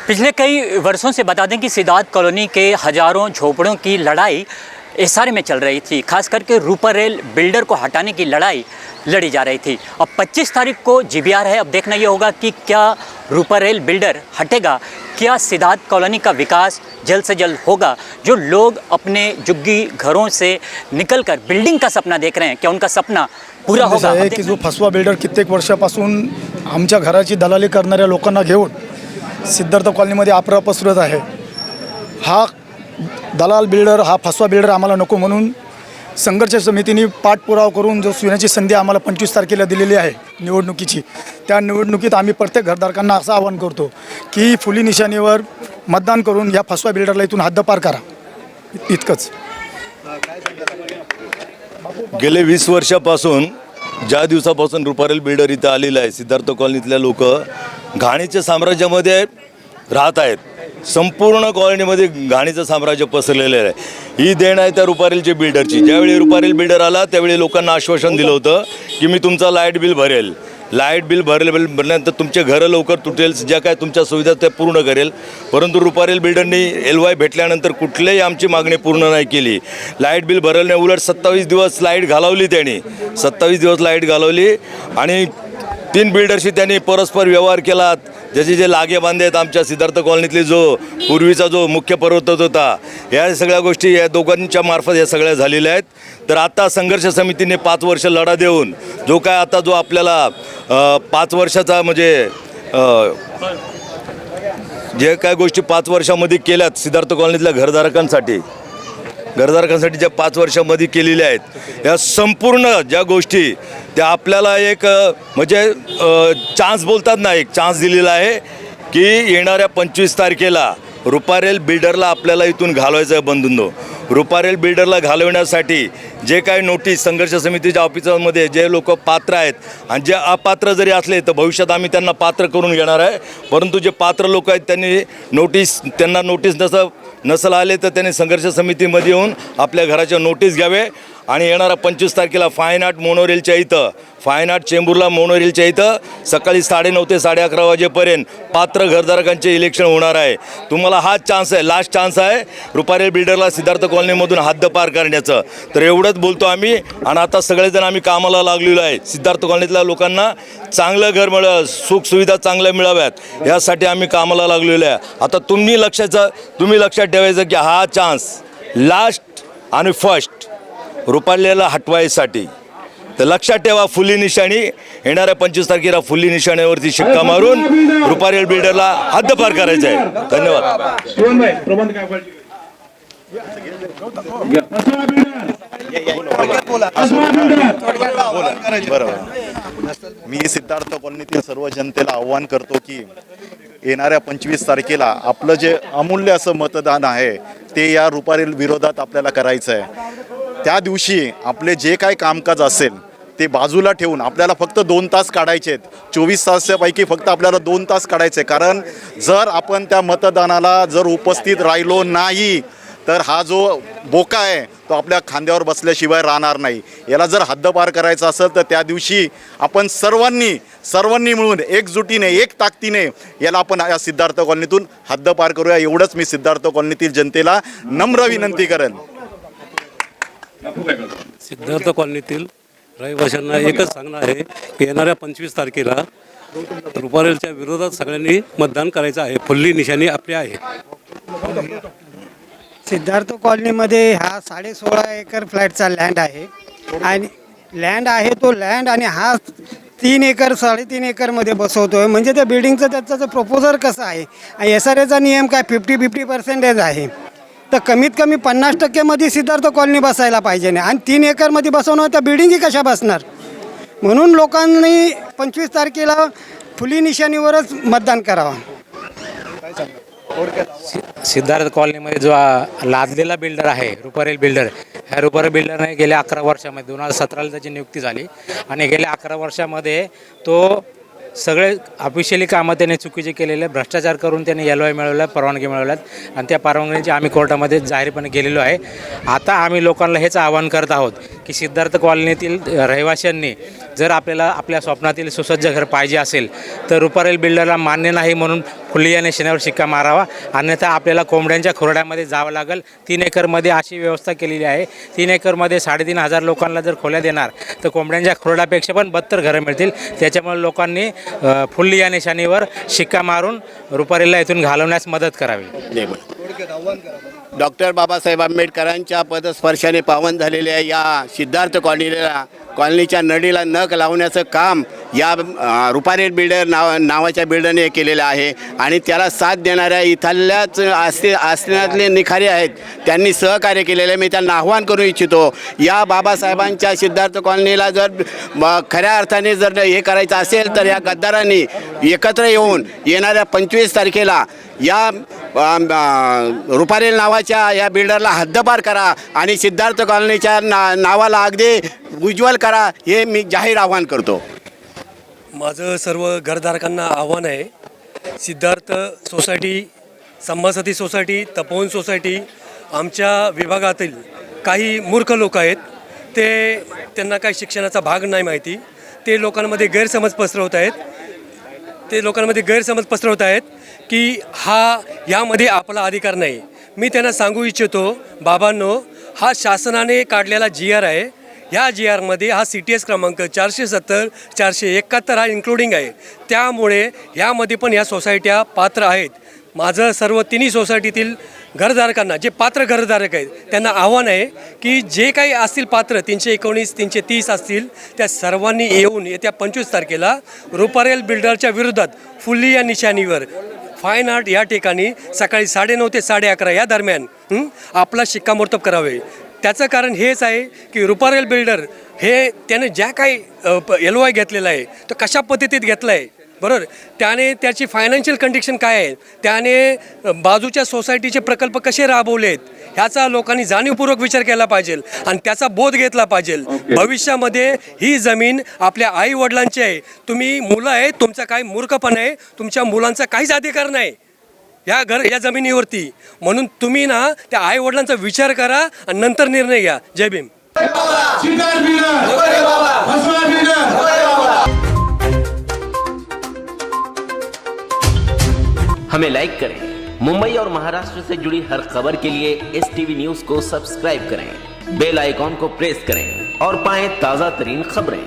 पिछले कई वर्षों से बता दें कि सिद्धार्थ कॉलोनी के हजारों झोपड़ों की लड़ाई एसआर में चल रही थी। खास करके रूपर रेल बिल्डर को हटाने की लड़ाई लड़ी जा रही थी। अब 25 तारीख को जीबीआर है। अब देखना ये होगा कि क्या रूपर रेल बिल्डर हटेगा, क्या सिद्धार्थ कॉलोनी का विकास जल्द से जल्द होगा। जो लोग अपने झुग्गी घरों से निकलकर बिल्डिंग का सपना देख रहे हैं, क्या उनका सपना पूरा होगा। आहे की जो फसवा बिल्डर कित्येक वर्षापासून आमच्या घराची दलाली करणाऱ्या लोकांना घेऊन सिद्धार्थ कॉलनीमध्ये आपरा पसरत आहे। हा दलाल बिल्डर, हा फसवा बिल्डर आम्हाला नको म्हणून संघर्ष समितीने पाठपुरावा करून जो सोन्याची संधी आम्हाला 25 तारखेला दिलेली आहे निवडणुकीची, त्या निवडणुकीत आम्ही प्रत्येक घरधारकांना असं आवाहन करतो की फुली निशाणीवर मतदान करून या फसवा बिल्डरला इथून हद्दपार करा। इतकंच। गेले 20 वर्षापासून ज्या दिवसापासून रुपारेल बिल्डर इथं आलेला आहे, सिद्धार्थ कॉलनीतल्या लोक घाणीच्या साम्राज्यामध्ये राहत आहेत। संपूर्ण कॉलनीमध्ये घाणीचं साम्राज्य पसरलेलं आहे। ही देण आहे त्या रुपारेलच्या बिल्डरची। ज्यावेळी रुपारेल बिल्डर आला त्यावेळी लोकांना आश्वासन दिलं होतं की मी तुमचं लाईट बिल भरेल, लाईट बिल भरल्यानंतर तुमचे घरं लवकर तुटेल, ज्या काय तुमच्या सुविधा त्या पूर्ण करेल। परंतु रुपारेल बिल्डरनी LY भेटल्यानंतर कुठल्याही आमची मागणी पूर्ण नाही केली। लाईट बिल भरलं नाही, उलट 27 दिवस लाईट घालवली त्यांनी, 27 दिवस लाईट घालवली आणि 3 बिल्डरशी त्यांनी परस्पर व्यवहार केला। ज्याचे जे लागे बांधे आहेत आमच्या सिद्धार्थ कॉलनीतले, जो पूर्वीचा जो मुख्य पर्वतत होता, या सगळ्या गोष्टी या दोघांच्या मार्फत या सगळ्या झालेल्या आहेत। तर आता संघर्ष समितीने 5 वर्ष लढा देऊन जो काय आता जो आपल्याला 5 वर्षाचा म्हणजे जे काय गोष्टी 5 वर्षामध्ये केल्यात सिद्धार्थ कॉलनीतल्या घरधारकांसाठी ज्या 5 वर्षामध्ये केलेल्या आहेत, या संपूर्ण ज्या गोष्टी त्या आपल्याला एक म्हणजे चान्स बोलतात ना, एक चान्स दिलेला आहे की येणाऱ्या 25 तारखेला रुपारेल बिल्डरला आपल्याला इथून घालवायचं आहे बंधूंनो। रुपारेल बिल्डरला घालवण्यासाठी जे काही नोटीस संघर्ष समितीच्या ऑफिसमध्ये जे लोक पात्र आहेत आणि जे अपात्र जरी असले तर भविष्यात आम्ही त्यांना पात्र करून घेणार आहे। परंतु जे पात्र लोक आहेत त्यांना नोटीस नसल आले तर त्यांनी संघर्ष समितीमध्ये येऊन आपल्या घराच्या नोटीस घ्यावे आणि येणारा 25 तारखेला फाईन आर्ट मोनोरेलच्या इथं, फाईन आर्ट चेंबूरला मोनोरेलच्या इथं सकाळी 9:30 ते 11:30 वाजेपर्यंत पात्र घरधारकांचे इलेक्शन होणार आहे। तुम्हाला हा चान्स आहे, लास्ट चान्स आहे रुपारेल बिल्डरला सिद्धार्थ कॉलनीमधून हद्दपार करण्याचं। तर एवढंच बोलतो आम्ही आणि आता सगळेजण आम्ही कामाला लागलेलो आहे। सिद्धार्थ कॉलनीतल्या लोकांना चांगलं घर मिळावं, सुखसुविधा चांगल्या मिळाव्यात यासाठी आम्ही कामाला लागलेलो आहे। आता तुम्ही लक्षात ठेवायचं की हा चान्स लास्ट आणि फर्स्ट रुपारेलला हटवायसाठी। तर लक्षात ठेवा, फुली निशाणी येणाऱ्या 25 तारखेला फुली निशाण्यावरती शिक्का मारून रुपारेल बिल्डरला हद्दपार करायचं आहे। धन्यवाद। मी सिद्धार्थ कॉलनीतील सर्व जनतेला आव्हान करतो की येणाऱ्या 25 तारखेला आपलं जे अमूल्य असं मतदान आहे ते या रुपारेल विरोधात आपल्याला करायचं आहे। त्या दिवशी आपले जे काय कामकाज असेल ते बाजूला ठेवून आपल्याला फक्त 2 तास काढायचे आहेत। 24 तासापैकी फक्त आपल्याला 2 तास काढायचे, कारण जर आपण त्या मतदानाला जर उपस्थित राहिलो नाही तर हा जो बोका आहे तो आपल्या खांद्यावर बसल्याशिवाय राहणार नाही। याला जर हद्दपार करायचं असेल तर त्या दिवशी आपण सर्वांनी मिळून एकजुटीने, एक ताकदीने याला आपण या सिद्धार्थ कॉलनीतून हद्दपार करूया। एवढंच मी सिद्धार्थ कॉलनीतील जनतेला नम्र विनंती करेन। सिद्धार्थ कॉलनीतील रहिवाशांना एकच सांगणं आहे की येणाऱ्या 25 तारखेला रुपारेलच्या विरोधात सगळ्यांनी मतदान करायचं आहे। फुल्ली निशाणी आपली आहे। सिद्धार्थ कॉलनीमध्ये हा 16.5 एकर फ्लॅटचा लँड आहे आणि तो लँड आणि हा 3 एकर 3.5 एकरमध्ये बसवतोय। म्हणजे त्या बिल्डिंगचं त्याचं प्रपोजल कसं आहे आणि SRAचा नियम काय 50% आहे। तर कमीत कमी 50% मध्ये सिद्धार्थ कॉलनी बसायला पाहिजे नाही आणि 3 एकरमध्ये बसवणं त्या बिल्डिंगी कशा बसणार। म्हणून लोकांनी 25 तारखेला फुली निशाणीवरच मतदान करावं। सिद्धार्थ कॉलनीमध्ये जो लादलेला बिल्डर आहे रुपारेल बिल्डर, ह्या रुपारेल बिल्डरने गेल्या 11 वर्षामध्ये 2017ला त्याची नियुक्ती झाली आणि गेल्या 11 वर्षामध्ये तो सगळे ऑफिशियली कामं त्याने चुकीचे केलेले, भ्रष्टाचार करून त्याने LY मिळवल्या, परवानगी मिळवल्यात आणि त्या परवानगीची आम्ही कोर्टामध्ये जाहीरपणे गेलेलो आहे। आता आम्ही लोकांना हेच आवाहन करत आहोत की सिद्धार्थ कॉलनीतील रहिवाशांनी जर आपल्याला आपल्या स्वप्नातील सुसज्ज घर पाहिजे असेल तर रुपारेल बिल्डरला मान्य नाही म्हणून फुल्ली या निशाण्यावर शिक्का मारावा, अन्यथा आपल्याला कोंबड्यांच्या खुराड्यामध्ये जावं लागेल. 3 एकरमध्ये अशी व्यवस्था केलेली आहे. 3 एकरमध्ये 3,500 लोकांना जर खोल्या देणार तर कोंबड्यांच्या खुराड्यापेक्षा पण 72 घरं मिळतील. त्याच्यामुळे लोकांनी फुल्ली या निशाणीवर शिक्का मारून रुपारेलला इथून घालवण्यास मदत करावी. डॉक्टर बाबासाहेब आंबेडकरांच्या पदस्पर्शाने पावन झालेल्या या सिद्धार्थ कॉलनीच्या नडीला नख लावण्याचं काम या रुपारेल बिल्डर नावाच्या बिल्डरने केलेलं आहे आणि त्याला साथ देणाऱ्या इथल्याच असण्यातले निखारे आहेत, त्यांनी सहकार्य केलेलं आहे. मी त्यांना आव्हान करू इच्छितो, या बाबासाहेबांच्या सिद्धार्थ कॉलनीला जर खऱ्या अर्थाने जर हे करायचं असेल तर या गद्दारांनी एकत्र येऊन येणाऱ्या 25 तारखेला या रुपारेल नावाच्या या बिल्डरला हद्दपार करा आणि सिद्धार्थ कॉलनीच्या नावाला अगदी उज्ज्वल करा, हे मी जाहीर आवाहन करतो. माझं सर्व घरधारकांना आव्हान आहे, सिद्धार्थ सोसायटी, संभासती सोसायटी, तपोवन सोसायटी, आमच्या विभागातील काही मूर्ख लोक आहेत, त्यांना काही शिक्षणाचा भाग नाही माहिती, ते लोकांमध्ये गैरसमज पसरवत आहेत की यामध्ये आपला अधिकार नाही. मी त्यांना सांगू इच्छितो, बाबांनो, हा शासनाने काढलेला GR आहे. ह्या GRमध्ये हा CTS क्रमांक 470, 471 हा इन्क्लुडिंग आहे. त्यामुळे ह्यामध्ये पण ह्या सोसायट्या पात्र आहेत. माझं सर्व 3 सोसायटीतील घरधारकांना, जे पात्र घरधारक आहेत, त्यांना आव्हान आहे की जे काही असतील पात्र 319, 330 असतील, त्या सर्वांनी येऊन येत्या 25 तारखेला रुपारेल बिल्डरच्या विरोधात फुल्ली या निशाणीवर फाईन आर्ट या ठिकाणी सकाळी 9:30 ते 11:30 या दरम्यान आपला शिक्कामोर्तब करावे. त्याचं कारण हेच आहे की रुपारेल बिल्डर हे त्याने ज्या काही LOI घेतलेला आहे तो कशा पद्धतीत घेतला आहे, बरोबर, त्याने त्याची फायनान्शियल कंडिशन काय आहे, त्याने बाजूच्या सोसायटीचे प्रकल्प कसे राबवले आहेत, ह्याचा लोकांनी जाणीवपूर्वक विचार केला पाहिजे आणि त्याचा बोध घेतला पाहिजे. भविष्यामध्ये ही जमीन आपल्या आई वडिलांची आहे. तुम्ही मुलं आहे, तुमचा काही मूर्खपणा आहे, तुमच्या मुलांचा काहीच अधिकार नाही या जमिनीवरती. म्हणून तुम्ही ना त्या आई वडिलांचा विचार करा आणि नंतर निर्णय घ्या. जय भीम. हमें लाइक करें, मुंबई और महाराष्ट्र से जुड़ी हर खबर के लिए STV न्यूज को सब्सक्राइब करें, बेल आइकॉन को प्रेस करें और पाएं ताजा तरीन खबरें.